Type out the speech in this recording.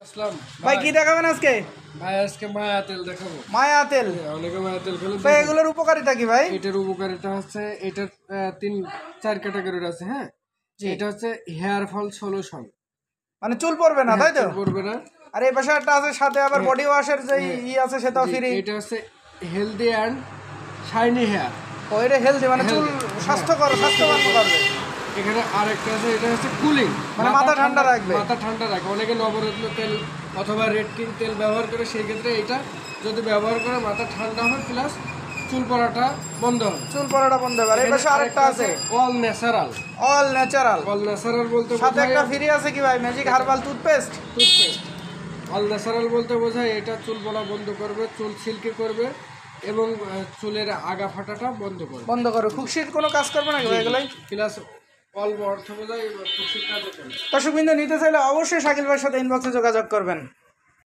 ইসলাম ভাই কি দেখাবেন আজকে? ভাই আজকে মায়া তেল দেখাবো। মায়া তেল, অনেকে মায়া তেল খেলে। ভাই এগুলোর উপকারিতা কি ভাই? এটার উপকারিতা হচ্ছে এটার 3-4 ক্যাটাগরির আছে। হ্যাঁ, এটা হচ্ছে হেয়ার ফল সলিউশন, মানে চুল পড়বে না, তাই তো? চুল পড়বে না। আর এই পাশে একটা আছে সাথে আবার বডি ওয়াশের যে আছে সেটাও ফ্রি। এটা হচ্ছে হেলদি অ্যান্ড শাইনি হেয়ার। ও এটা হেলদি মানে চুল স্বাস্থ্যকর, স্বাস্থ্যবান করবে। এখানে আরেকটা আছে, এটা হচ্ছে কুলিং, মানে মাথা ঠান্ডা রাখবে। মাথা ঠান্ডা রাখবে। অনেকে নবরত্ন তেল অথবা রেড কিং তেল ব্যবহার করে, সেই ক্ষেত্রে এটা যদি ব্যবহার করে মাথা ঠান্ডা হয়, প্লাস চুল পড়াটা বন্ধ হয়। চুল পড়াটা বন্ধ হবে। আর এই পাশে আরেকটা আছে all natural. All natural, all natural বলতে সাথে বোঝায় একটা ফ্রি আছে কি ভাই? Magic herbal toothpaste. All natural বলতে বোঝায় এটা চুল পড়া বন্ধ করবে, চুল সিল্কি করবে এবং চুলের আগা ফাটাটা বন্ধ করবে। বন্ধ করো, খুশির কোনো কাজ করবে না কি ভাই এগুলাই? প্লাস অল্প অর্থ বোঝায় খুশির কাজও করবে। দর্শকবৃন্দ নিতে চাইলে অবশ্যই শাকিল ভাইয়ের সাথে ইনবক্সে যোগাযোগ করবেন।